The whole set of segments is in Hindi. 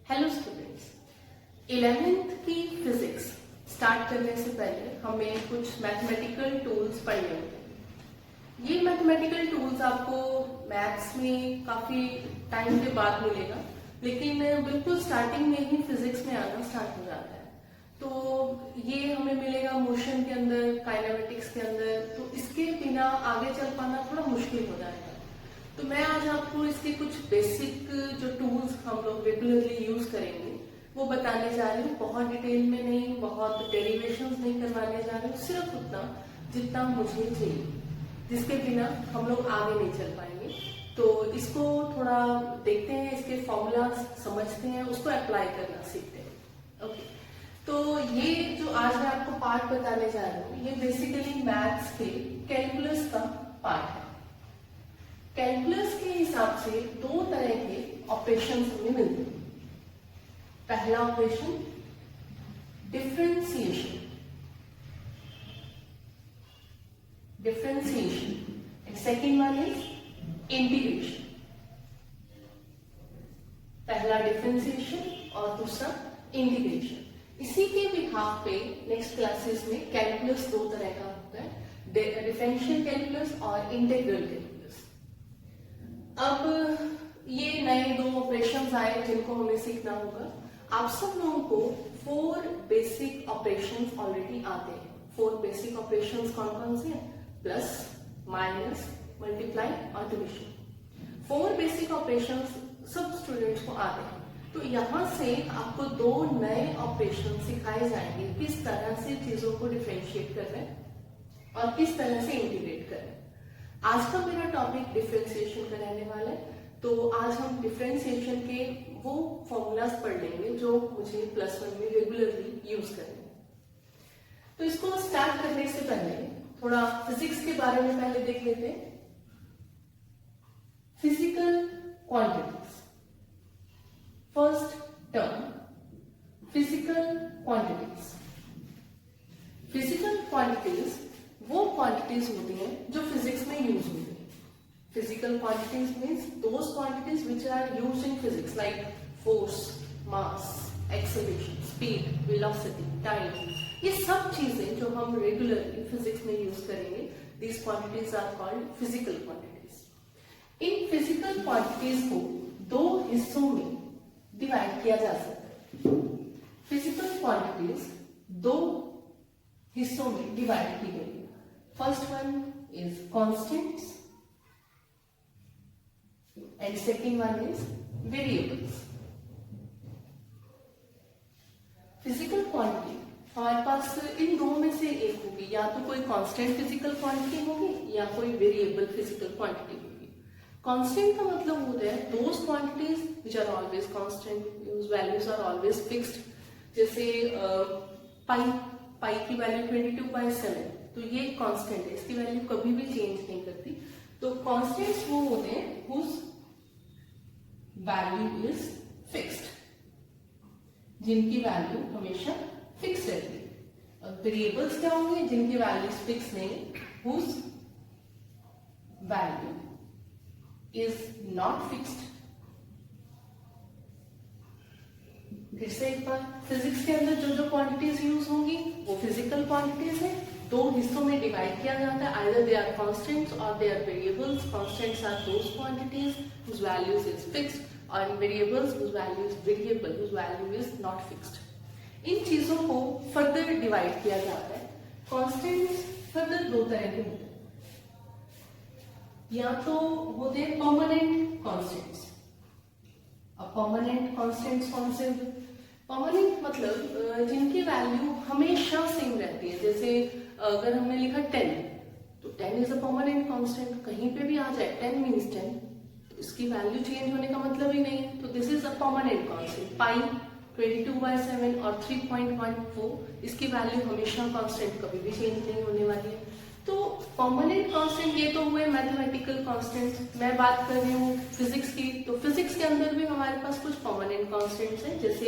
हेलो स्टूडेंट्स, 11th की फिजिक्स स्टार्ट करने से पहले हमें कुछ मैथमेटिकल टूल्स पढ़ने होते हैं। ये मैथमेटिकल टूल्स आपको मैथ्स में काफी टाइम के बाद मिलेगा, लेकिन बिल्कुल स्टार्टिंग में ही फिजिक्स में आना स्टार्ट हो जाता है। तो ये हमें मिलेगा मोशन के अंदर, काइनेमेटिक्स के अंदर। तो इसके बिना आगे चल पाना थोड़ा मुश्किल हो जाएगा। तो मैं आज आपको इसके कुछ बेसिक जो टूल्स हम लोग रेगुलरली यूज करेंगे वो बताने जा रही हूँ। बहुत डिटेल में नहीं, बहुत डेरिवेशंस नहीं करवाने जा रही हूँ, सिर्फ उतना जितना मुझे चाहिए, जिसके बिना हम लोग आगे नहीं चल पाएंगे। तो इसको थोड़ा देखते हैं, इसके फॉर्मूला समझते हैं, उसको अप्लाई करना सीखते हैं। ओके, तो ये जो आज मैं आपको पार्ट बताने जा रही हूँ, ये बेसिकली मैथ्स के कैलकुलस का पार्ट है। कैलकुलस के हिसाब से दो तरह के ऑपरेशन हमें मिलते हैं। पहला operation differentiation and second one is integration. पहला डिफरेंशिएशन और दूसरा इंटीग्रेशन। इसी के बिहाफ पे नेक्स्ट क्लासेस में कैलकुलस दो तरह का होता है, डिफरेंशियल कैलकुलस और इंटीग्रल कैलकुलस। अब ये नए दो ऑपरेशंस आए जिनको हमें सीखना होगा। आप सब लोगों को 4 बेसिक ऑपरेशंस ऑलरेडी आते हैं। 4 बेसिक ऑपरेशंस कौन कौन से हैं? प्लस, माइनस, मल्टीप्लाई और डिविजन। 4 बेसिक ऑपरेशंस सब स्टूडेंट्स को आते हैं। तो यहाँ से आपको 2 नए ऑपरेशन सिखाए जाएंगे, किस तरह से चीजों को डिफरेंशिएट कर रहे हैं और किस तरह से इंटीग्रेट कर रहे हैं। आज का मेरा टॉपिक डिफरेंशिएशन का रहने वाला है। तो आज हम डिफरेंशिएशन के वो फॉर्मूलाज पढ़ लेंगे जो मुझे +1 में रेगुलरली यूज करने हैं। तो इसको स्टार्ट करने से पहले थोड़ा फिजिक्स के बारे में पहले देख लेते हैं। Physical quantities, first term physical quantities. Physical quantities वो क्वांटिटीज होती हैं जो फिजिक्स में यूज होती हैं। Physical quantities means those quantities which are used in physics like force, mass, acceleration, speed, velocity, time. ये सब चीजें जो हम रेगुलरली फिजिक्स में यूज करेंगे, these quantities are called physical quantities. इन फिजिकल क्वांटिटीज को 2 हिस्सों में डिवाइड किया जा सकता है। फिजिकल क्वांटिटीज 2 हिस्सों में डिवाइड की गई। First one is constants and second one is variables. Physical quantity हमारे पास इन दो में से एक होगी, या तो कोई कांस्टेंट फिजिकल क्वांटिटी होगी या कोई वेरिएबल फिजिकल क्वांटिटी होगी। कांस्टेंट का मतलब होता है those quantities which are always constant, whose values are always fixed। जैसे पाई की वैल्यू 22/7, तो ये कांस्टेंट है, इसकी वैल्यू कभी भी चेंज नहीं करती। तो कांस्टेंट्स वो होते हैं whose वैल्यू इज फिक्स्ड, जिनकी वैल्यू हमेशा फिक्स रहती है। और वेरिएबल्स क्या होंगे? जिनकी वैल्यू फिक्स नहीं, whose value is not fixed. फिर से एक बार, फिजिक्स के अंदर जो जो क्वांटिटीज यूज होंगी वो फिजिकल क्वांटिटीज है। 2 हिस्सों में डिवाइड किया जाता है, आइदर दे आर कांस्टेंट्स और they are variables. Constants are those quantities whose values is fixed और variables whose value is variable, whose value is not fixed। इन चीजों को फर्दर डिवाइड किया जाता है। कांस्टेंट्स फर्दर 2 तरह के होते हैं, या तो होते हैं परमानेंट कांस्टेंट्स। अब परमानेंट कांस्टेंट्स कौन से? परमानेंट मतलब जिनकी वैल्यू हमेशा सेम रहती है। जैसे अगर हमने लिखा 10, तो 10 इज अ परमानेंट कांस्टेंट, कहीं पे भी आ जाए 10 मीन्स 10, तो इसकी वैल्यू चेंज होने का मतलब ही नहीं है। तो this is a permanent constant. Pi 22/7 और 3.14, इसकी वैल्यू हमेशा कांस्टेंट, कभी भी चेंज नहीं होने वाली है। तो परमानेंट कांस्टेंट ये तो हुए मैथमेटिकल कांस्टेंट। मैं बात कर रही हूँ फिजिक्स की। तो फिजिक्स के अंदर भी हमारे पास कुछ परमानेंट कांस्टेंट्स हैं, जैसे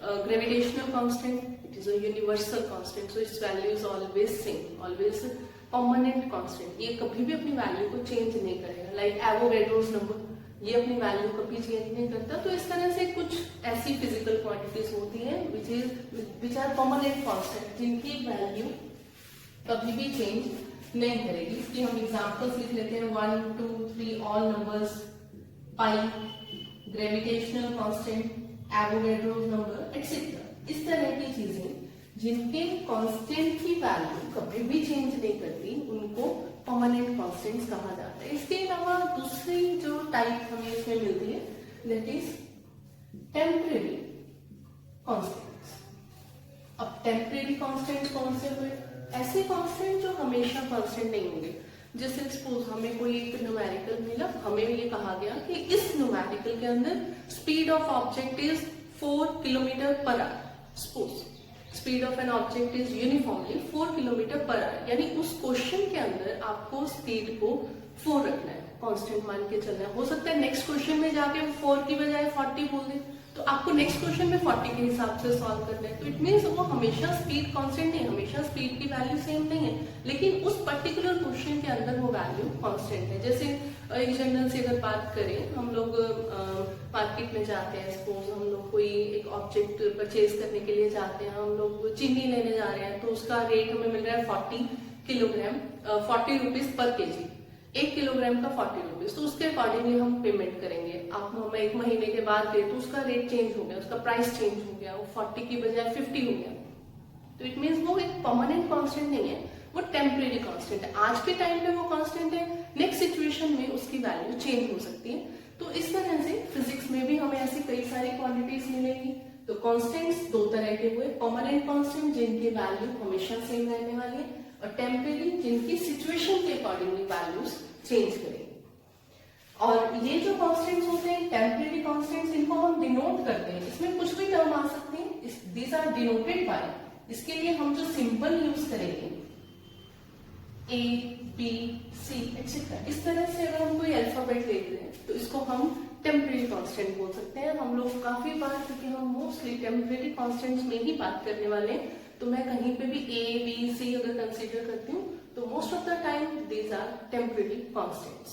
gravitational constant, it is a universal constant, so it's value is always same, always permanent constant. ये कभी भी अपनी वैल्यू को चेंज नहीं करेगा। लाइक एवोगैड्रोस नंबर, ये अपनी वैल्यू कभी चेंज नहीं करता। तो इस तरह से कुछ ऐसी ऐसी फिजिकल क्वांटिटीज होती हैं विच आर परमानेंट कांस्टेंट, जिनकी वैल्यू कभी भी चेंज नहीं करेगी। इसकी हम एग्जांपल्स लिख लेते हैं, 1 2 3 all numbers, pi, gravitational constant, Avogadro number etcetera. इस तरह की चीजें जिनके कांस्टेंट की वैल्यू कभी भी चेंज नहीं करती, उनको परमानेंट कांस्टेंट्स कहा जाता है। इसके अलावा दूसरी जो टाइप हमें इसमें मिलती है दैट इज टेम्परेरी कांस्टेंट्स। अब टेम्परेरी कांस्टेंट्स कौन से हुए? ऐसे कांस्टेंट जो हमेशा कांस्टेंट नहीं होंगे। जैसे सपोज हमें कोई एक न्यूमेरिकल मिला, हमें ये कहा गया कि इस न्यूमेरिकल के अंदर speed of object is 4 kilometre per hour. Suppose speed of an object is uniformly 4 kilometre per hour, यानी उस क्वेश्चन के अंदर आपको स्पीड को 4 रखना है, कांस्टेंट मान के चलना है। हो सकता है नेक्स्ट क्वेश्चन में जाके 4 की बजाय 40 बोल दे, तो आपको नेक्स्ट क्वेश्चन में 40 के हिसाब से सॉल्व करना है। तो इट मीन्स वो हमेशा स्पीड कांस्टेंट नहीं, हमेशा स्पीड की वैल्यू सेम नहीं है, लेकिन उस पर्टिकुलर क्वेश्चन के अंदर वो वैल्यू कांस्टेंट है। जैसे एक जनरल से अगर बात करें, हम लोग मार्केट में जाते हैं, सपोज हम लोग कोई एक ऑब्जेक्ट परचेज करने के लिए जाते हैं, हम लोग चीनी लेने जा रहे हैं, तो उसका रेट हमें मिल रहा है 40 kilogram 40 rupees per KG, 1 kilogram का 40 रुपीज। तो उसके अकॉर्डिंगली हम पेमेंट करेंगे। आप हमें 1 महीने के बाद दे तो उसका रेट चेंज हो गया, उसका प्राइस चेंज हो गया, वो 40 की बजाय 50 हो गया। तो इट मीन्स वो एक परमानेंट कांस्टेंट नहीं है, वो टेम्परेरी कांस्टेंट है। आज के टाइम पे वो कांस्टेंट है, नेक्स्ट सिचुएशन में उसकी वैल्यू चेंज हो सकती है। तो इस तरह से फिजिक्स में भी हमें ऐसी कई सारी क्वांटिटीज मिलेंगी। तो कांस्टेंट्स दो तरह के हुए, परमानेंट कांस्टेंट जिनकी वैल्यू हमेशा सेम रहने वाली है, और टेम्परेरी जिनकी सिचुएशन के अकॉर्डिंगली वैल्यूज चेंज करेंगे। और ये जो कांस्टेंट्स होते हैं टेम्परेरी कांस्टेंट्स, इनको हम डिनोट करते हैं, इसमें कुछ भी टर्म आ सकते हैं, दीज आर डिनोटेड बाय, इसके लिए हम जो सिंबल यूज करेंगे A, B, C एक्सेट्रा, इस तरह से अगर हम कोई अल्फाबेट देख रहे हैं तो इसको हम टेम्परेरी कांस्टेंट बोल सकते हैं। हम लोग काफी बार, क्योंकि हम मोस्टली टेम्परेरी कांस्टेंट्स में ही बात करने वाले हैं, तो मैं कहीं पे भी A, B, C अगर कंसीडर करती हूँ तो most of the time these are temporary constants.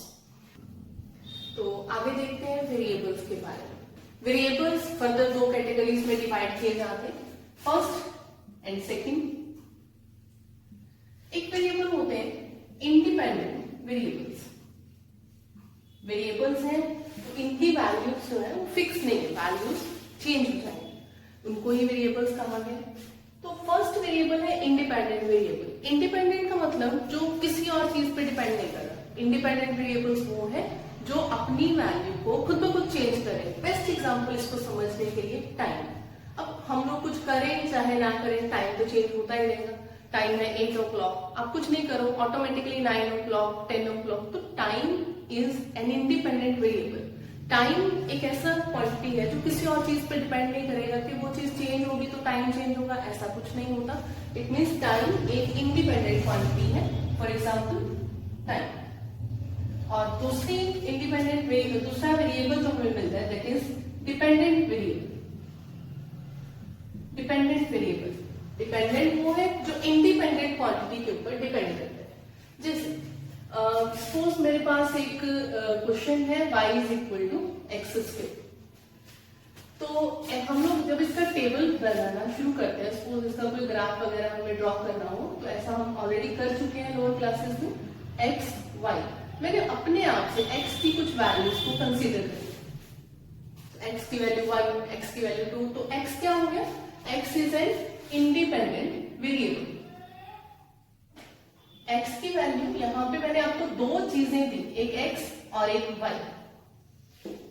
तो आगे देखते हैं वेरिएबल्स के बारे में। वेरिएबल्स फर्दर 2 कैटेगरीज में डिवाइड किए जाते हैं, फर्स्ट एंड सेकंड। एक वेरिएबल होते हैं इंडिपेंडेंट वेरिएबल्स। वेरिएबल्स हैं तो इनकी वैल्यूज जो है वो फिक्स नहीं है, वैल्यूज चेंज हो जाएंगे, उनको ही वेरिएबल्स कहा गया। तो फर्स्ट वेरिएबल है इंडिपेंडेंट वेरिएबल। इंडिपेंडेंट का मतलब जो किसी और चीज पे डिपेंड नहीं कर रहा। इंडिपेंडेंट वेरिएबल्स वो है जो अपनी वैल्यू को खुद ब खुद चेंज करें। बेस्ट एग्जांपल इसको समझने के लिए टाइम। अब हम लोग कुछ करें चाहे ना करें, टाइम तो चेंज होता ही रहेगा। टाइम है 8 o'clock, आप कुछ नहीं करो ऑटोमेटिकली 9 o'clock 10 o'clock। तो time is an independent variable. Time एक ऐसा क्वांटिटी है जो किसी और चीज पे डिपेंड नहीं करेगा कि वो चीज चेंज होगी तो टाइम चेंज होगा, ऐसा कुछ नहीं होता। इट मीन्स टाइम एक इंडिपेंडेंट क्वांटिटी है, फॉर एग्जाम्पल टाइम। और दूसरी इंडिपेंडेंट वेरिएबल, दूसरा वेरिएबल जो हमें मिलता है that is dependent variable. Dependent variable, dependent वो है जो इंडिपेंडेंट क्वांटिटी के ऊपर डिपेंड करता है। जैसे सपोज मेरे पास एक क्वेश्चन है y is equal to x square. तो हम लोग जब इसका टेबल बनाना शुरू करते हैं, सपोज इसका कोई ग्राफ वगैरह हमें ड्रॉ करना हो, तो ऐसा हम ऑलरेडी कर चुके हैं लोअर क्लासेस में। x y, मैंने अपने आप से x की कुछ वैल्यूज को कंसीडर कर, x की वैल्यू 1, x की वैल्यू 2, तो x क्या हो गया? x is an independent variable. x की वैल्यू, यहाँ पे मैंने आपको 2 चीजें दी, एक x और एक y।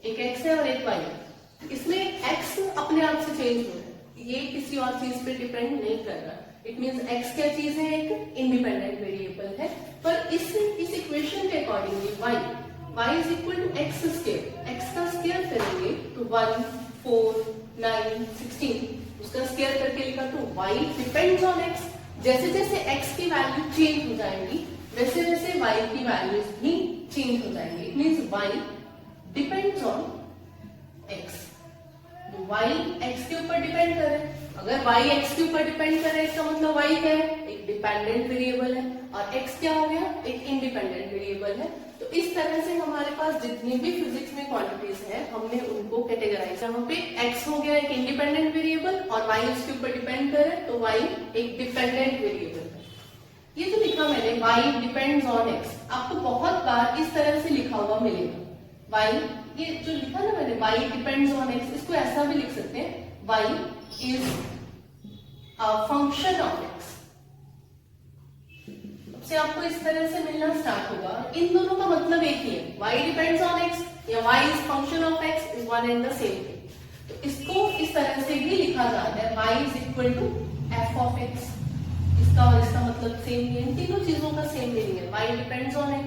एक x है और एक y है। इसमें x अपने आप से चेंज हो रहा है, ये किसी और चीज पे डिपेंड नहीं कर रहा। इट मींस x क्या चीज है? एक इंडिपेंडेंट वेरिएबल है। पर इस इक्वेशन के accordingly y is equal to x square, x का स्क्वायर करेंगे तो 1 4 9 16, उसका स्क्वायर करके लिखा तो y डिपेंड्स ऑन x। जैसे जैसे x की वैल्यू चेंज हो जाएगी वैसे वैसे y की वैल्यूज भी चेंज हो जाएंगी। It means y depends on x। तो y x के ऊपर डिपेंड करे, अगर y x के ऊपर डिपेंड करे इसका मतलब y क्या है? एक डिपेंडेंट वेरिएबल है, और x क्या हो गया? एक इंडिपेंडेंट वेरिएबल है। तो तो इस तरह से हमारे पास जितनी भी फिजिक्स में क्वांटिटीज है हमने उनको कैटेगराइज। यहाँ पे x हो गया एक इंडिपेंडेंट वेरिएबल और y उसके ऊपर डिपेंड करे तो y एक डिपेंडेंट वेरिएबल है। ये जो लिखा मैंने y डिपेंड्स ऑन x, आपको बहुत बार इस तरह से लिखा हुआ मिलेगा। y, ये जो लिखा ना मैंने y डिपेंड्स ऑन x, इसको ऐसा भी लिख सकते हैं y is a function of x। से आपको इस तरह से मिलना स्टार्ट होगा। इन दोनों का मतलब एक ही है, y डिपेंड्स ऑन x या y is function of x is one and the same thing. तो इसको इस तरह से भी लिखा जाता है y is equal to f of x। इसका और इसका मतलब सेम ही है, तीनों चीजों का सेम मीनिंग है। y depends on x,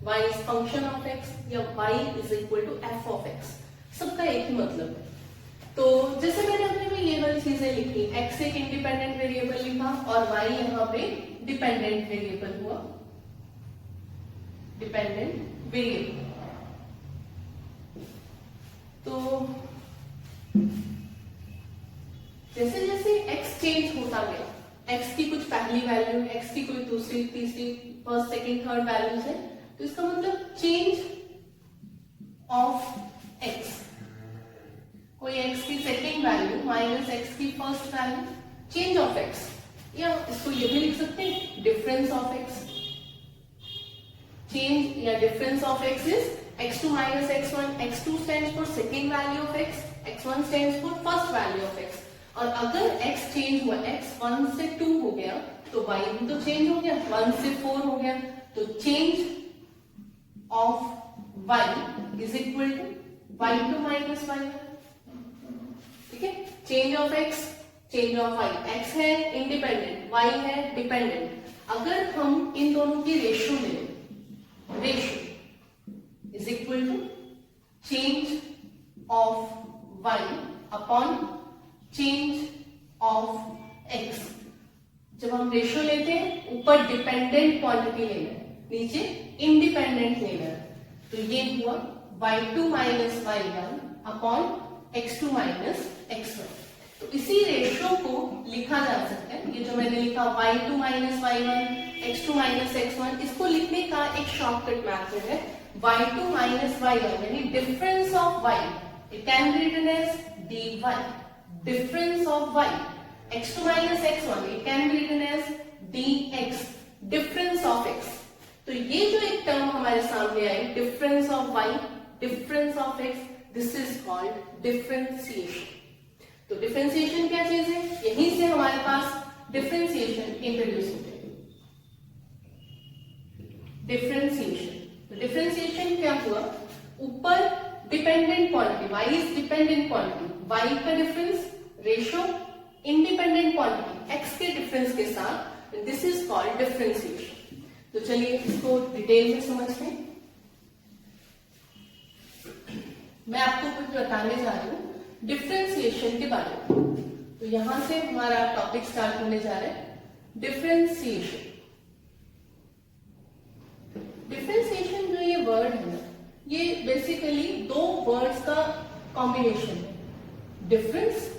y is function of x या y is equal to f of x, सबका एक ही मतलब है। तो जैसे मैंने अपने में ये वाली चीजें लिखी, x एक इंडिपेंडेंट वेरिएबल लिखा और y यहाँ पे डिपेंडेंट वेरिएबल हुआ, डिपेंडेंट वेरिएबल। तो जैसे जैसे x चेंज होता गया, x की कुछ पहली वैल्यू, x की कोई दूसरी, तीसरी, फर्स्ट, सेकंड, थर्ड वैल्यूज है, तो इसका मतलब चेंज ऑफ x। कोई x की सेकंड वैल्यू माइनस x की first value, change of x। या इसको ये भी लिख सकते हैं डिफरेंस ऑफ x। चेंज या difference of x is x2 minus x1, x2 stands for second value of x, x1 stands for first value of x। और अगर x चेंज हुआ, x 1 से 2 हो गया तो y भी तो चेंज हो गया, 1 से 4 हो गया, तो change of y is equal to y2 minus y1। ठीक है, change of x, change of y, x है इंडिपेंडेंट, y है डिपेंडेंट। अगर हम इन दोनों की रेशियो लें, ratio is equal to change of y upon change of x। जब हम रेशियो लेते हैं, ऊपर डिपेंडेंट क्वांटिटी लेना है, नीचे इंडिपेंडेंट लेना है, तो ये हुआ y2 minus y1 upon x2 minus x1। तो इसी रेशियो को लिखा जा सकता है, ये जो मैंने लिखा y2 minus y1, x2 minus x1, इसको लिखने का एक शॉर्टकट मेथड है y2 minus y1, यानी difference of y, it can be written as dy, difference of y, x2 minus x1, it can be written as dx, difference of x। तो ये जो एक टर्म हमारे सामने आई, difference of y, difference of x, this is called differentiation. तो डिफरेंशिएशन क्या चीज है, यहीं से हमारे पास डिफरेंशिएशन इंट्रोड्यूस होते हैं। डिफरेंशिएशन, तो डिफरेंशिएशन क्या हुआ, ऊपर dependent quantity, y is dependent quantity, y का difference, ratio independent quantity x के डिफरेंस के साथ, दिस इज कॉल्ड डिफरेंशिएशन। तो चलिए इसको डिटेल में समझते हैं। मैं आपको कुछ बताने जा रही हूँ डिफरेंशिएशन के बारे में। तो यहां से हमारा टॉपिक स्टार्ट होने जा रहा है, डिफरेंशिएशन। डिफरेंशिएशन जो ये वर्ड है ना, ये बेसिकली दो वर्ड्स का कॉम्बिनेशन है, difference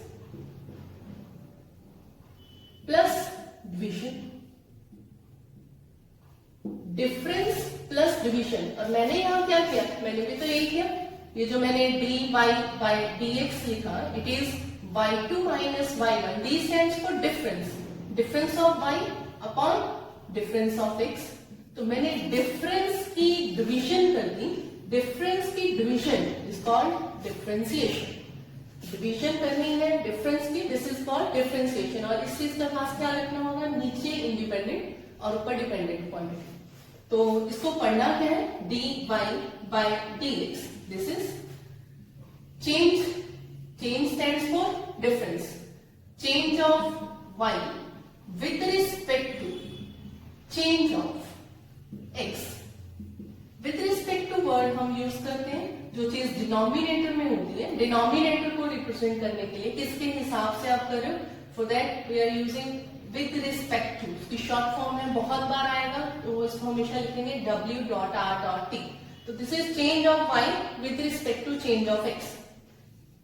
plus division, difference plus division. और मैंने यहां क्या किया, मैंने भी तो यही किया, ये जो मैंने dy by dx लिखा, it is y2 minus y1, d stands for difference, difference of y upon difference of x। तो मैंने डिफरेंस की डिवीजन कर दी, डिफरेंस की division is called differentiation. Division करनी है डिफरेंस की, दिस इज कॉल्ड डिफरेंशिएशन। और इस चीज का खास ख्याल रखना होगा, नीचे इंडिपेंडेंट और ऊपर डिपेंडेंट क्वांटिटी। तो इसको पढ़ना क्या है, dy by dx, this is change, change stands for difference, change of y with respect to change of x। with respect to word हम यूज करते हैं जो चीज डिनोमिनेटर में होती है, डिनोमिनेटर को रिप्रेजेंट करने के लिए किसके हिसाब से आप कर रहे हो, for that we are using with respect to. इसकी शॉर्ट फॉर्म में बहुत बार आएगा, तो इसको हमेशा लिखेंगे w.r.t। तो this is change of y with respect to change of x।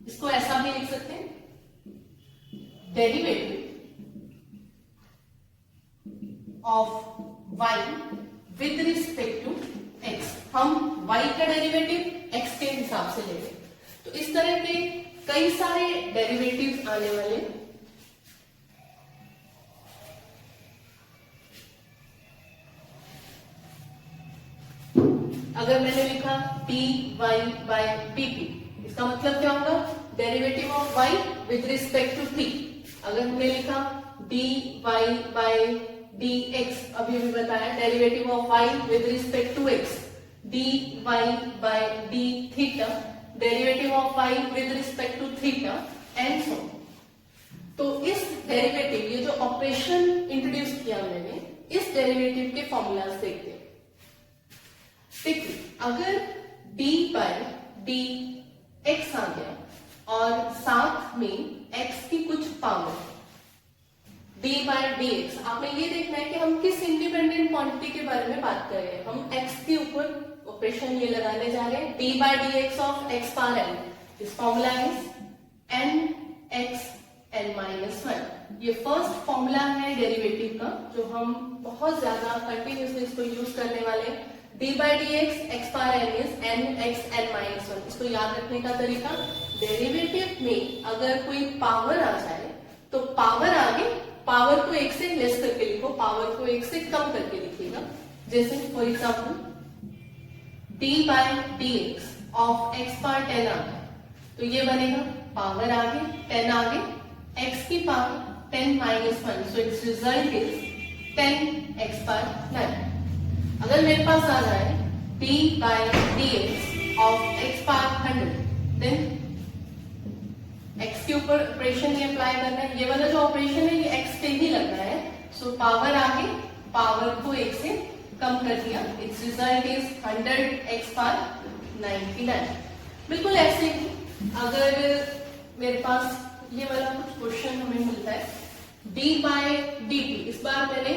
इसको ऐसा भी लिख सकते हैं, derivative of y with respect to x, हम y का डेरिवेटिव x के हिसाब से ले रहे हैं। तो इस तरह के कई सारे डेरिवेटिव्स आने वाले। अगर मैंने लिखा dy by dt, इसका मतलब क्या होगा? Derivative of y with respect to t। अगर हमने लिखा dy by dx, अभी बताया derivative of y with respect to x, dy by d theta, derivative of y with respect to theta, and so. तो इस डेरिवेटिव, ये जो ऑपरेशन इंट्रोड्यूस किया मैंने, इस डेरिवेटिव के फॉर्मूलाज देखते हैं। देखिए, अगर d by dx आ गया और साथ में x की कुछ पावर, d by dx, आपने ये देखना है कि हम किस इंडिपेंडेंट क्वांटिटी के बारे में बात कर रहे हैं। हम x के ऊपर ऑपरेशन ये लगाने जा रहे हैं, d by dx of x power n, this formula is nx n minus 1। ये फर्स्ट फॉर्मूला है डेरिवेटिव का, जो हम बहुत ज्यादा कंटिन्यूसली इसको यूज करने वाले हैं। d by dx x power n is nx n minus 1। इसको याद रखने का तरीका, डेरिवेटिव में अगर कोई पावर आ जाए तो पावर आगे, पावर को एक से लेस करके लिखो, पावर को एक से कम करके लिखिएगा। जैसे for example d by dx of x power 10 आ गया, तो ये बनेगा पावर आगे 10 आगे x की power 10 minus 1, so it's result is 10x power 9। अगर मेरे पास आ जाए d by dx of x power 100, then x के ऊपर ऑपरेशन ये अप्लाई करना है। ये वाला जो ऑपरेशन है ये x पे ही लगना है, सो पावर आगे, पावर को एक से कम कर दिया, it's result is 100x power 99। बिल्कुल ऐसे ही अगर मेरे पास ये वाला कुछ क्वेश्चन हमें मिलता है d by dt, इस बार मैंने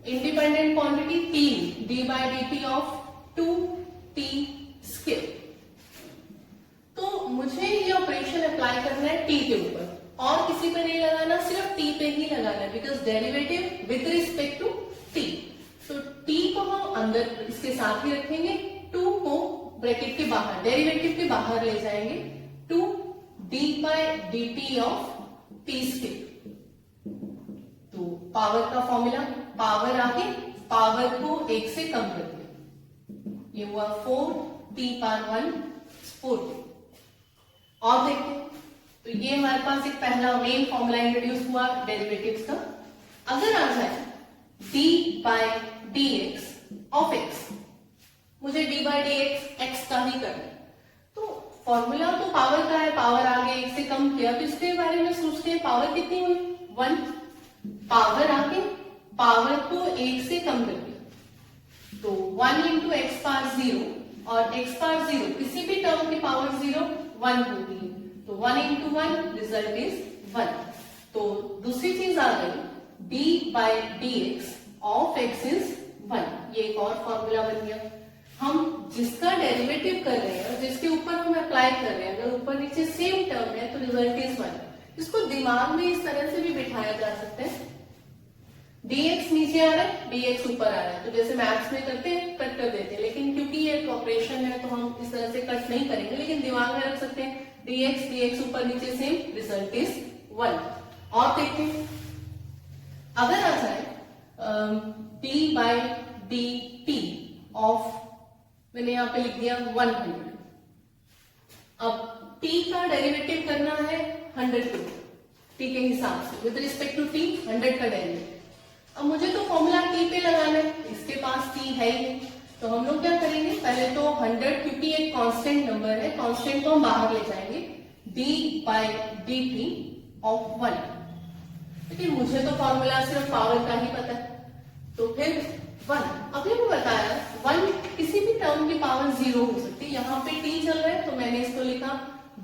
independent quantity t, d by dt of 2t square. तो मुझे ये ऑपरेशन अप्लाई करना है t के ऊपर, और किसी पे नहीं लगाना, सिर्फ t पे ही लगाना है, because derivative with respect to t। तो t को हम अंदर इसके साथ ही रखेंगे, 2 को ब्रैकेट के बाहर, डेरिवेटिव के बाहर ले जाएंगे, 2 d by dt of t square. तो पावर का फॉर्मूला, पावर आगे, पावर को एक से कम कर दिया, ये हुआ 4t पावर 1 4t। और देखते हैं, तो ये हमारे पास एक पहला मेन फॉर्मूला इंट्रोड्यूस हुआ डेरिवेटिव्स का। अगर आ जाए d by dx of x, मुझे d by dx x का ही करना है, तो फॉर्मूला तो पावर का है, पावर आगे एक से कम किया, तो इसके बारे में सोचते हैं, पावर कितनी हुई 1, पावर आगे, पावर को एक से कम कर दिया, तो 1 इंटू एक्स पावर 0, और x पावर 0 किसी भी टर्म की पावर 0 1 होती है, तो 1 इंटू 1 रिजल्ट इज 1। तो दूसरी चीज आ गई d by dx of x is 1, ये एक और फॉर्मूला बन गया। हम जिसका डेरिवेटिव कर रहे हैं और जिसके ऊपर हम अप्लाई कर रहे हैं, अगर ऊपर नीचे सेम टर्म है तो रिजल्ट इज 1। इसको दिमाग में इस तरह से भी बिठाया जा सकता है, dx नीचे आ रहा है, dx ऊपर आ रहा है, तो जैसे मैथ्स में करते हैं कट कर देते हैं, लेकिन क्योंकि ये एक ऑपरेशन है तो हम इस तरह से कट नहीं करेंगे, लेकिन दिमाग में रख सकते हैं dx ऊपर नीचे सेम, रिजल्ट इज 1। और देखते हैं, अगर आ जाए d by dt ऑफ, मैंने यहाँ पे लिख दिया 100, अब t का डेरिवेटिव करना है 100 को, t के हिसाब से विद रिस्पेक्ट टू t 100 का डेरिवेटिव। अब मुझे तो फॉर्मूला t पे लगाना है, इसके पास t है ही, तो हम लोग क्या करेंगे, पहले तो 100, क्योंकि एक कांस्टेंट नंबर है, कांस्टेंट को हम बाहर ले जाएंगे, d by dt ऑफ 1। लेकिन मुझे तो फॉर्मूला सिर्फ पावर का ही पता है, तो फिर 1, अभी मैं बताया 1 किसी भी टर्म की पावर 0 हो सकती है, यहाँ पे t चल रहा है तो मैंने इसको लिखा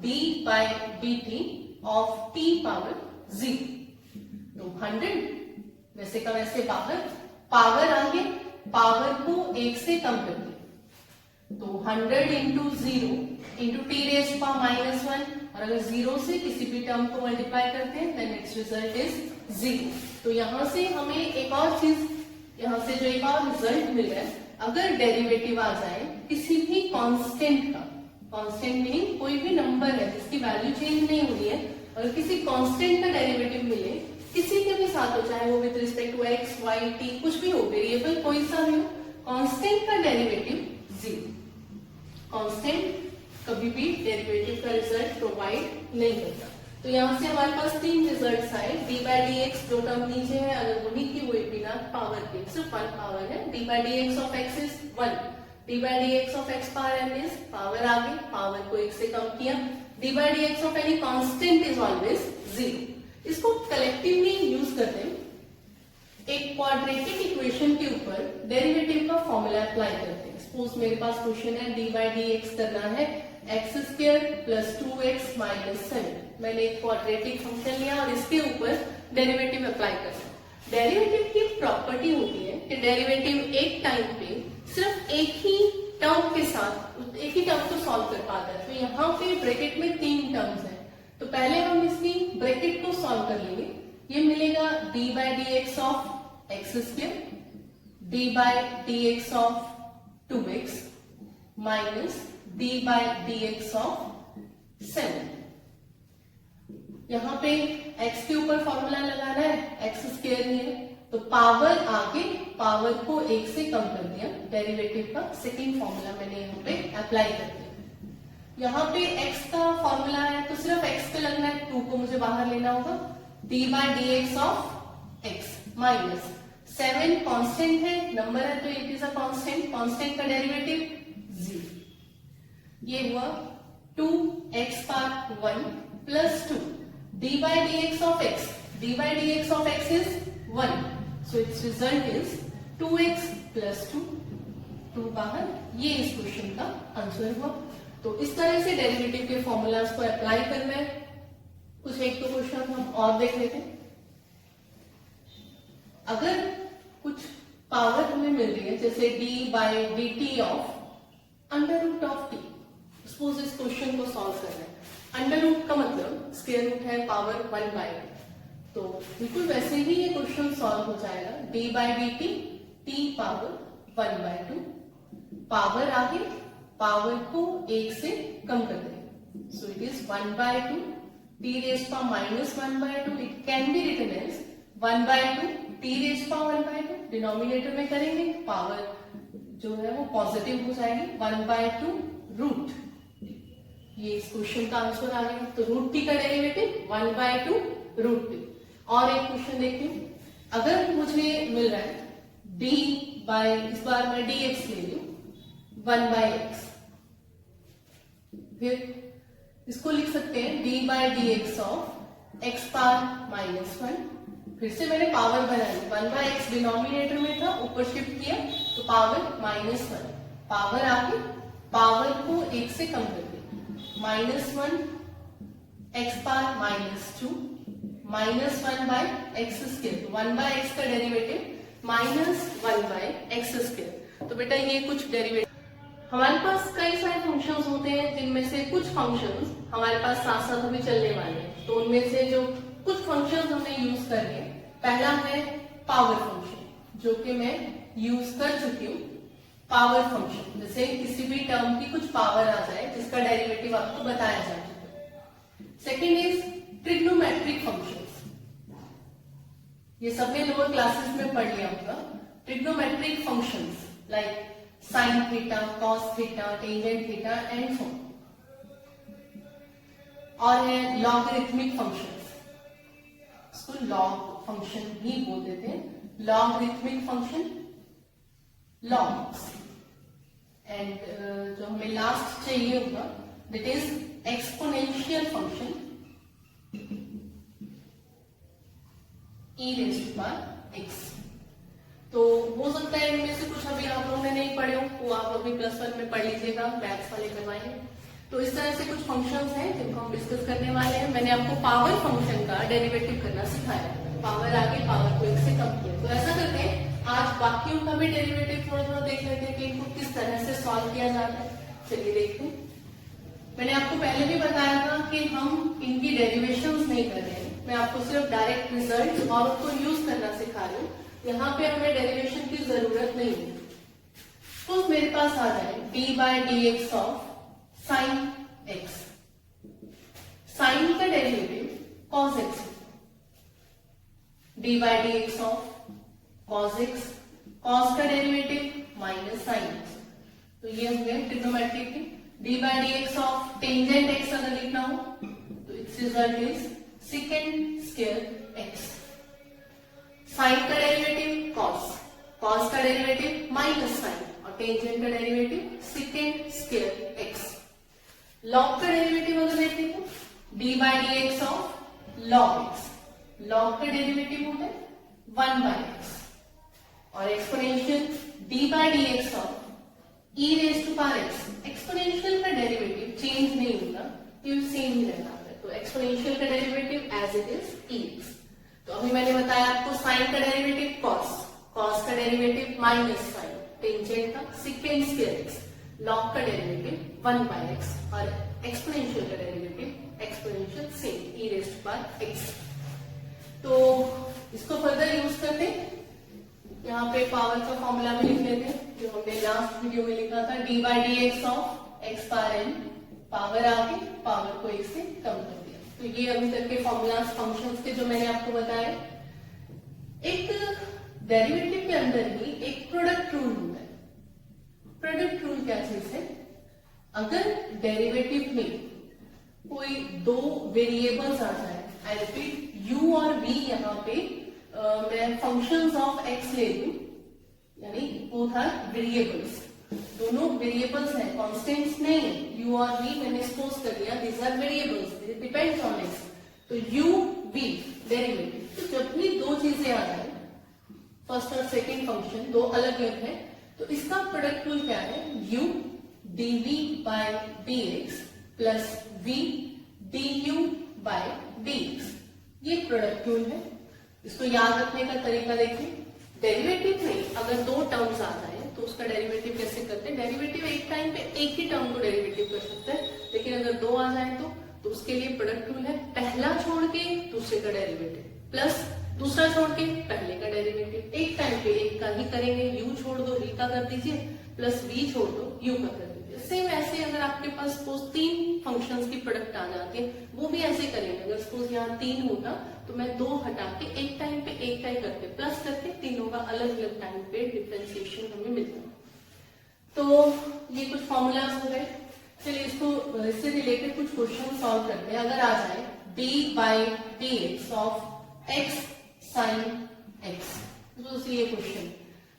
d by dt of t power 0। तो 100 वैसे का वैसे बाहर, पावर आगे, पावर को एक से कम कर दिया, तो 100 into 0 into T raise power minus 1, और अगर 0 से किसी भी टर्म को मल्टीप्लाई करते हैं देन इट्स रिजल्ट इज 0। तो यहां से हमें एक और चीज, यहां से जो एक और रिजल्ट मिल रहा है अगर डेरिवेटिव आ जाए किसी भी कांस्टेंट का, कांस्टेंट मीनिंग कोई भी नंबर है जिसकी वैल्यू चेंज नहीं हुई है, अगर किसी कांस्टेंट का डेरिवेटिव मिले किसी के भी साथ हो, चाहे वो with respect to X Y T कुछ भी हो, वेरिएबल कोई सा भी हो, कांस्टेंट का डेरिवेटिव जीरो। कांस्टेंट कभी भी डेरिवेटिव का रिजल्ट प्रोवाइड नहीं करता। तो यहाँ से हमारे पास तीन रिजल्ट्स आए। डी बाई डी एक्स जो टर्म नीचे है अगर वही की वही बिना पावर के, सिर्फ वन पावर है, D by D x of X is one, D by D x of X power N is power आगे, पावर को एक से कम किया, D by D x of any constant is always zero. इसको कलेक्टिवली यूज करते हैं, एक क्वाड्रेटिक इक्वेशन के ऊपर डेरिवेटिव का फॉर्मूला अप्लाई करते हैं। सपोज मेरे पास क्वेश्चन है डी बाई डी एक्स करना है x square plus 2x minus 7, मैंने एक क्वाड्रेटिक फंक्शन लिया और इसके ऊपर डेरिवेटिव अप्लाई करना। डेरिवेटिव की प्रॉपर्टी होती है कि डेरिवेटिव एक टाइम पे सिर्फ एक ही टर्म के साथ एक ही टर्म को सॉल्व कर पाता है। तो यहाँ पे ब्रैकेट में तीन टर्म्स हैं, तो पहले हम इसकी ब्रैकेट को सॉल्व कर लेंगे। ये मिलेगा D by D x of x square, D by D x of 2x minus D by D x of 7। यहाँ पे x के ऊपर फॉर्मूला लगाना है, एक्स स्क्वायर ही है तो पावर आगे पावर को एक से कम कर दिया, डेरिवेटिव का सेकेंड फॉर्मूला मैंने यहाँ पे अप्लाई कर दिया। यहाँ पे x का फॉर्मूला है तो सिर्फ x पे लगना है, 2 को मुझे बाहर लेना होगा, D by D x of x minus 7 constant है, नंबर है तो it is a constant, constant का डेरिवेटिव जीरो। ये हुआ 2x power 1 plus 2 D by D x of x, d by D x of X is 1, so it's result is 2x plus 2 बाहर, ये इस क्वेश्चन का आंसर हुआ। तो इस तरह से डेरिवेटिव के फॉर्मूलाज को अप्लाई करना है। कुछ एक तो क्वेश्चन हम और देख लेते हैं। अगर कुछ पावर हमें मिल रही है जैसे d by D T of under root of T, suppose इस क्वेश्चन को सॉल्व करना है, अंडर रूट का मतलब स्क्वायर रूट है पावर 1 बाई, तो बिल्कुल वैसे ही ये क्वेश्चन सॉल्व हो जाएगा, d by D T T power 1 by 2, power आगे पावर को एक से कम कर देंगे, so it is 1 by 2 t raise power minus 1 by 2, it can be written as 1 by 2 t raise power 1 by 2, denominator में करेंगे पावर जो है वो पॉजिटिव हो जाएगी, 1 बाई 2 रूट, ये इस क्वेश्चन का आंसर आ गया। तो रूट टी का डेरिवेटिव 1 बाई 2 रूट टी। और एक क्वेश्चन देखते हैं, अगर मुझे मिल रहा है d बाई, इस बार मैं dx ले लूं 1 बाई x, फिर इसको लिख सकते हैं d by D x of x power minus 1, फिर से मैंने पावर बना ली, 1 बाई एक्स डिनोमिनेटर में था ऊपर शिफ्ट किया तो पावर माइनस 1, पावर आके पावर को एक से कम कर दिया, minus 1 x power minus 2 minus 1 by x square, 1 by x का derivative minus 1 by x square. तो बेटा ये कुछ डेरिवेटिव, हमारे पास कई सारे फंक्शंस होते हैं जिनमें से कुछ फंक्शंस हमारे पास साथ साथ भी चलने वाले हैं, तो उनमें से जो कुछ फंक्शंस हमें यूज करने, पहला है पावर फंक्शन जो कि मैं यूज कर चुकी हूँ। पावर फंक्शन जैसे किसी भी टर्म की कुछ पावर आ जाए जिसका डेरिवेटिव आपको बताया जा चुका है। सेकेंड इज ट्रिग्नोमेट्रिक फंक्शंस, ये सबने लोअर क्लासेस में पढ़ लिया होगा। Trigonometric functions like sine theta, cos theta, tangent theta and सो। और है लॉगरिथमिक फंक्शंस, इसको लॉग फंक्शन भी बोल देते हैं, लॉगरिथमिक फंक्शन लॉग्स। एंड जो हमें लास्ट चाहिए होगा that is exponential function e raised to power x। तो हो सकता है इनमें से कुछ अभी आप लोगों ने नहीं पढ़े हो, वो आप अभी +1 में पढ़ लीजिएगा, मैथ्स वाले करवाएंगे। तो इस तरह से कुछ फंक्शंस हैं जिनको हम डिस्कस करने वाले हैं। मैंने आपको पावर फंक्शन का डेरिवेटिव करना सिखाया, पावर आगे पावर को एक से कम किया। तो ऐसा करते हैं आज बाकियों का भी डेरिवेटिव थोड़ा थोड़ा देख लेते हैं कि इनको किस तरह से सॉल्व किया जाता है। चलिए देखते हैं। मैंने आपको पहले भी बताया था कि हम इनकी डेरिवेशंस नहीं कर रहे हैं, मैं आपको सिर्फ डायरेक्ट रिजल्ट और उसको यूज करना सिखा रही हूँ। यहाँ पे हमें डेरिवेशन की जरूरत नहीं है। सपोज मेरे पास आ जाए d by D x of sine x, sine का derivative cos x, d by D x of cos x, cos का डेरिवेटिव माइनस साइन एक्स, तो ये हो गया ट्रिग्नोमेट्रिक की। D by D x of tangent x अगर लिखना हो तो it's result is secant square x, sine का डेरिवेटिव कॉस, कॉस का डेरिवेटिव माइनस साइन और टेंजेंट का derivative secant square x. Log का डेरिवेटिव अगर लेते हो D by D x of log X, log का डेरिवेटिव होता है 1 बाई एक्स और exponential D by D x of e raise to power x, exponential का डेरिवेटिव चेंज नहीं होगा, ये सेम ही रहता है, तो एक्सपोनेंशियल का derivative as it is ex। तो अभी मैंने बताया आपको साइन का डेरिवेटिव cos, cos का डेरिवेटिव माइनस साइन, टेंजेंट का सेकेंड स्क्वायर x, लॉग का डेरिवेटिव 1 बाई x और एक्सपोनेंशियल का derivative exponential same e raise to power x। तो इसको फर्दर यूज करते हैं, यहाँ पे पावर का फॉर्मूला भी लिख लेते हैं जो हमने लास्ट वीडियो में लिखा था, D by D x of X power N, power आके पावर को एक से कम कर दिया। तो ये अभी तक के फॉर्मूलाज फंक्शंस के जो मैंने आपको बताया। एक डेरिवेटिव के अंदर ही एक प्रोडक्ट रूल होता है। प्रोडक्ट रूल क्या चीज है? अगर डेरिवेटिव में कोई दो वेरिएबल्स आ जाए, आई रिपीट u और v, यहाँ पे मैं फंक्शंस ऑफ x ले लूं, यानी बोथ आर वेरिएबल्स, दोनों वेरिएबल्स हैं, कांस्टेंट्स नहीं है, u और v मैंने सपोज कर लिया these are variables, this depends on x, तो u v डेरिवेटिव। तो जब भी दो चीजें आ जाए, फर्स्ट और सेकंड फंक्शन दो अलग अलग है, तो इसका प्रोडक्ट रूल क्या है? u dv by dx plus v du by dx, ये प्रोडक्ट रूल है। इसको याद रखने का तरीका देखिए, डेरिवेटिव में अगर दो टर्म्स आ जाए तो उसका डेरिवेटिव कैसे करते हैं? डेरिवेटिव एक टाइम पे एक ही टर्म को डेरिवेटिव कर सकते हैं, लेकिन अगर दो आ जाए तो उसके लिए प्रोडक्ट रूल है, पहला छोड़ के दूसरे का डेरिवेटिव प्लस दूसरा छोड़ के पहले का डेरिवेटिव। एक टाइम पे एक का ही करेंगे, u छोड़ दो v का कर दीजिए, प्लस v छोड़ दो u का कर दीजिए। सेम ऐसे अगर आपके पास सपोज तीन फंक्शंस की प्रोडक्ट आ जाती है, वो भी ऐसे करेंगे। अगर सपोज यहाँ 3 होता तो मैं 2 हटा के एक टाइम पे एक टाइम करके प्लस करके तीनों का अलग अलग टाइम पे डिफरेंशिएशन हमें मिलता है। तो ये कुछ फॉर्मूलाज हो गए। चलिए इससे रिलेटेड कुछ क्वेश्चन सॉल्व करते हैं। अगर आ जाए d by D x of x sine x, तो ये क्वेश्चन,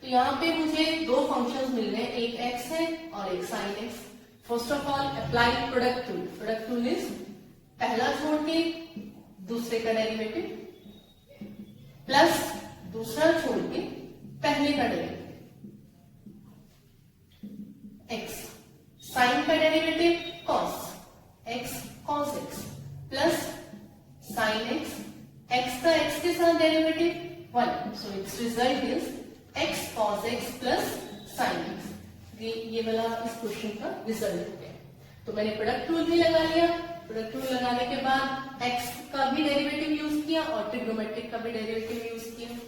तो यहाँ पे मुझे दो फंक्शंस मिल रहे हैं, एक x है और एक sine x। First of all apply product rule. Product rule is पहला छोड़ के दूसरे का डेरिवेटिव प्लस दूसरा छोड़ के पहले का डेरिवेटिव, x साइन का derivative cos x cos x plus sign x, x का x के साथ derivative 1, so it's result is x cos x plus sign x। ये वाला इस क्वेश्चन का रिजल्ट हो गया। तो मैंने प्रोडक्ट रूल भी लगा लिया, प्रोडक्ट रूल लगाने के बाद x का भी डेरिवेटिव यूज किया और ट्रिग्नोमेट्रिक का भी डेरिवेटिव यूज किया।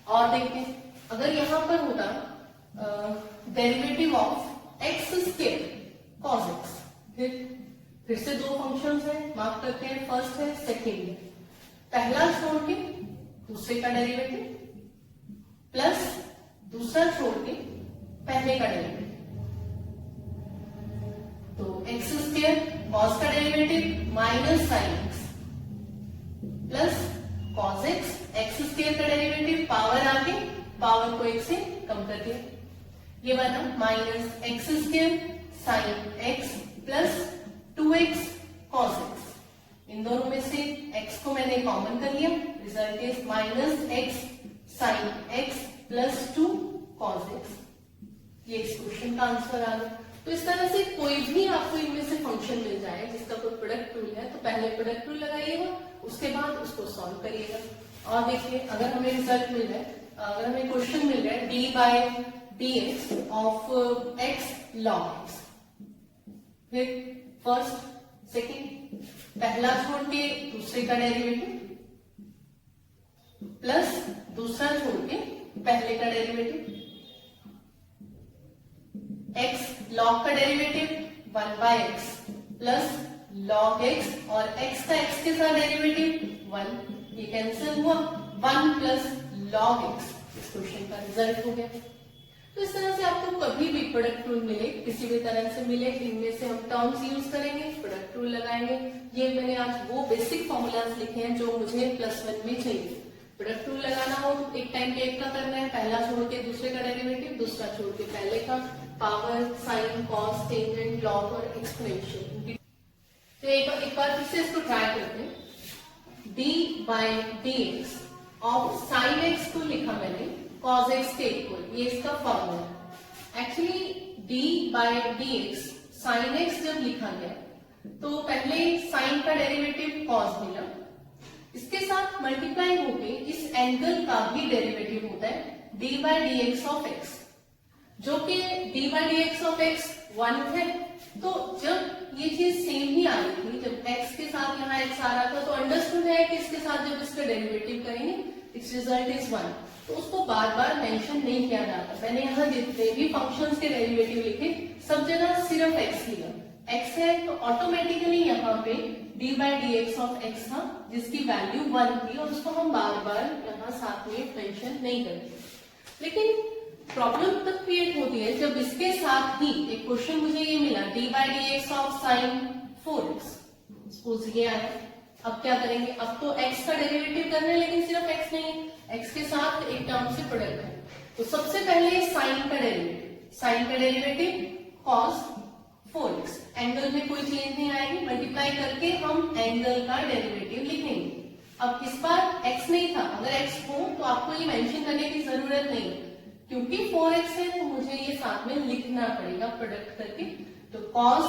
और देखते हैं अगर यहाँ पर होता derivative of x square cos x, फिर से दो फंक्शंस है, मार्क करते हैं, फर्स्ट है सेकेंड है, पहला छोड़ के दूसरे का डेरिवेटिव प्लस दूसरा छोड़ के पहले का डेरिवेटिव, तो x स्क्वायर cos का derivative minus sine x plus cos x, x square का डेरिवेटिव पावर आके पावर को 1 से कम कर दिया, ये बना minus x square sine x plus 2x cos x। इन दोनों में से x को मैंने कॉमन कर लिया, result is minus x sine x plus 2 cos x। ये इस क्वेश्चन का आंसर आ गया। तो इस तरह से कोई भी आपको इनमें से फंक्शन मिल जाए जिसका कोई प्रोडक्ट रूल है, तो पहले प्रोडक्ट रूल लगाइएगा, उसके बाद उसको सॉल्व करिएगा। और देखिए अगर हमें रिजल्ट मिल रहा है, अगर हमें क्वेश्चन मिल रहा है d by D x of x log x, फिर फर्स्ट सेकेंड पहला छोड़ के दूसरे का डेरिवेटिव प्लस दूसरा छोड़ के पहले का डेरिवेटिव x log का derivative 1 by x plus log x और x का x के साथ डेरिवेटिव 1, ये कैंसिल हुआ 1 प्लस log x, इस क्वेश्चन का रिजल्ट हो गया। तो इस तरह से आपको कभी भी प्रोडक्ट रूल मिले, किसी भी तरह से मिले, इनमें से हम टर्म्स यूज करेंगे, प्रोडक्ट रूल लगाएंगे। ये मैंने आज वो बेसिक फॉर्मूलाज लिखे हैं जो मुझे +1 में चाहिए। प्रोडक्ट रूल लगाना हो तो एक टाइम पे एक का करना है, पहला छोड़ के दूसरे का डेरिवेटिव, दूसरा छोड़ के पहले का, power, sine, cos, tangent, log और एक्सपोनेंशियल। तो एक बार फिर से इसको ट्राई करते हैं। d bye dx of sine x को लिखा मैंने cos x के इक्वल, ये इसका formula. Actually d bye dx sine x जब लिखा गया तो पहले साइन का डेरिवेटिव cos मिला, इसके साथ मल्टीप्लाई होके इस एंगल का भी डेरिवेटिव होता है d bye dx of x, जो कि d bye dx of x 1 है। तो जब ये चीज सेम ही आ रही थी, जब x के साथ यहाँ x आ रहा था तो अंडरस्टूड है कि इसके साथ जब इसका डेरिवेटिव करेंगे इट्स रिजल्ट इज 1, तो उसको बार बार मेंशन नहीं किया जाता। मैंने यहाँ जितने भी फंक्शंस के डेरिवेटिव लिखे सब जगह सिर्फ x लिया, x है तो ऑटोमेटिकली यहाँ पे d bye dx of x था जिसकी वैल्यू 1 थी और उसको हम बार बार यहाँ साथ में मेंशन नहीं करते। लेकिन प्रॉब्लम तब क्रिएट होती है जब इसके साथ ही एक क्वेश्चन मुझे ये मिला d bye dx of sine 4x, suppose ये आया। अब क्या करेंगे, अब तो x का डेरिवेटिव करना है लेकिन सिर्फ x नहीं, x के साथ एक टर्म से प्रोडक्ट है। तो सबसे पहले साइन का डेरिवेटिव cos 4x, एंगल में कोई चेंज नहीं आएगी, मल्टीप्लाई करके हम एंगल का डेरिवेटिव लिखेंगे। अब इस बार x नहीं था, अगर x हो तो आपको ये मेंशन करने की जरूरत नहीं, क्योंकि 4x है तो मुझे ये साथ में लिखना पड़ेगा प्रोडक्ट करके। तो cos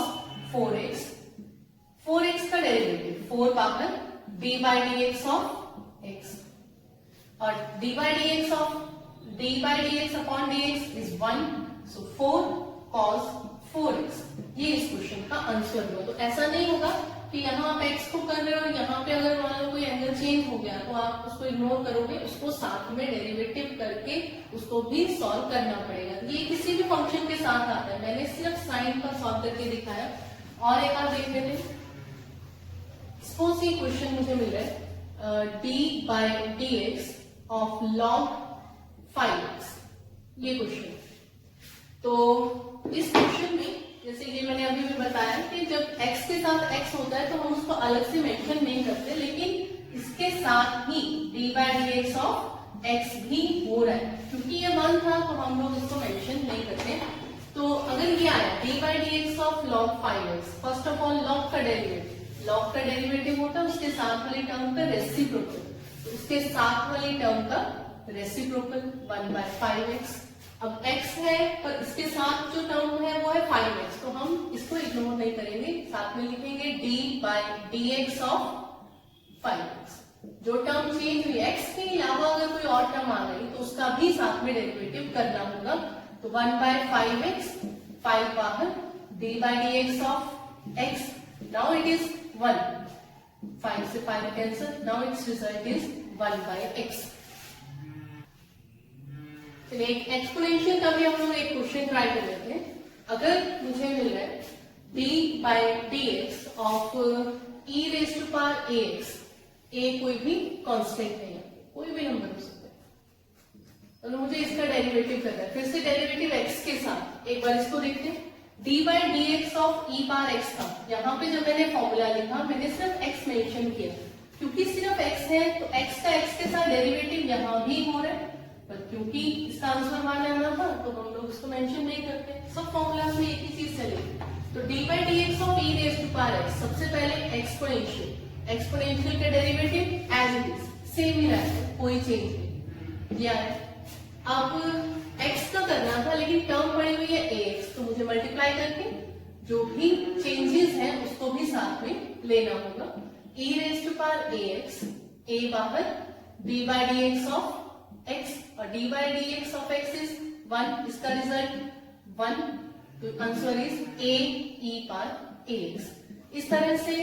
4x का डेरिवेटिव 4 बाहर d bye dx of x, और d bye dx upon dx is 1, so 4 cos 4x, ये इस क्वेश्चन का आंसर हुआ। तो ऐसा नहीं होगा कि यहाँ आप x को कर रहे हो, यहाँ पे अगर मान लो कोई एंगल चेंज हो गया तो आप उसको इग्नोर करोगे, उसको साथ में डेरिवेटिव करके उसको भी सॉल्व करना पड़ेगा। ये किसी भी फंक्शन के साथ आता है, मैंने सिर्फ साइन का सॉल्व करके दिखाया। और एक बार देख लेते हैं, सपोज ये क्वेश्चन मुझे मिल रहा है d bye dx of log 5x, ये क्वेश्चन। तो इस क्वेश्चन में जैसे ये मैंने अभी भी बताया कि जब x के साथ x होता है तो हम उसको अलग से मेंशन नहीं करते, लेकिन इसके साथ ही d bye dx of x भी हो रहा है, क्योंकि ये 1 था तो हम लोग इसको मेंशन नहीं करते। तो अगर ये आया d bye dx of log 5x, first of all log का डेरिवेटिव होता है उसके साथ वाली टर्म का रेसिप्रोकल, तो उसके साथ वाली टर्म का रेसिप्रोकल 1 बाय 5x। अब x है पर इसके साथ जो टर्म है वो है 5x, तो हम इसको इग्नोर नहीं करेंगे, साथ में लिखेंगे d bye dx of 5x। जो टर्म चेंज हुई x के अलावा अगर कोई और टर्म आ गई तो उसका भी साथ में डेरिवेटिव करना होगा। तो 1 बाय 5x, 5 बाहर d bye dx of x, now it is 1, 5 से 5 cancel, now it's result is 1 by x। चलिए एक एक्सपोनेंशियल का भी हम लोग एक क्वेश्चन ट्राई कर लेते हैं। अगर मुझे मिल रहा है d bye dx of e raise to power ax, a कोई भी कांस्टेंट है, कोई भी नंबर हो सकता है, तो मुझे इसका डेरिवेटिव करना है। फिर से डेरिवेटिव x के साथ, एक बार इसको देखते हैं। d bye dx of e बार x था, यहाँ पे जब मैंने फॉर्मूला लिखा मैंने सिर्फ x मेंशन किया, क्योंकि सिर्फ x है तो x का x के साथ डेरिवेटिव यहाँ भी हो रहा है, पर क्योंकि इसका आंसर 1 आना था तो हम लोग इसको मेंशन नहीं करते। सब फॉर्मूला में एक ही चीज चलेगी। तो d bye dx of e raise to power x, सबसे पहले एक्सपोनेंशियल का derivative as it is same ही रहता है, कोई चेंज नहीं। ये है अब x का करना था लेकिन टर्म पड़ी हुई है ax, तो मुझे मल्टीप्लाई करके जो भी चेंजेस हैं उसको भी साथ में लेना होगा। e raise to power ax, a बाहर d bye dx of x, और d bye dx of x is 1, इसका रिजल्ट 1, तो answer is a e power ax। इस तरह से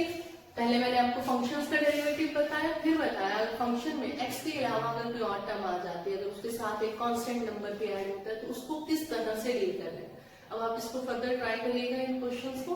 पहले मैंने आपको फंक्शंस का डेरिवेटिव बताया, फिर बताया फंक्शन में x के अलावा अगर कोई और टर्म आ जाती है, अगर उसके साथ एक कांस्टेंट नंबर भी ऐड होता है तो उसको किस तरह से डील करना है। अब आप इसको फर्दर ट्राई करिएगा इन क्वेश्चंस को।